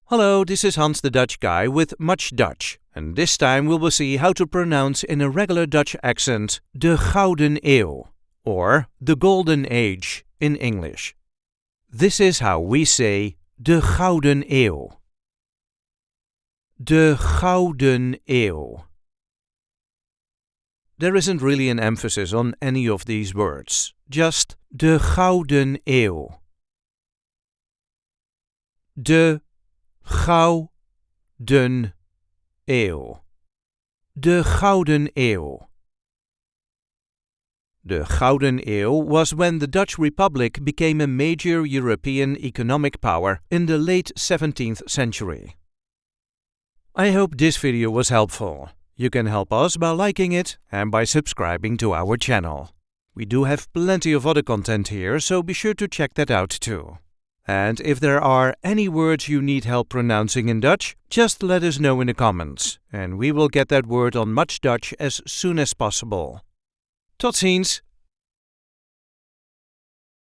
Hello, this is Hans the Dutch guy with Much Dutch, and this time we will see how to pronounce in a regular Dutch accent de Gouden Eeuw, or the Golden Age in English. This is how we say de Gouden Eeuw. De Gouden Eeuw. There isn't really an emphasis on any of these words, just de Gouden Eeuw. De Gouden Eeuw. De Gouden Eeuw. The Gouden Eeuw was when the Dutch Republic became a major European economic power in the late 17th century. I hope this video was helpful. You can help us by liking it and by subscribing to our channel. We do have plenty of other content here, so be sure to check that out too. And if there are any words you need help pronouncing in Dutch, just let us know in the comments, and we will get that word on Much Dutch as soon as possible. Tot ziens!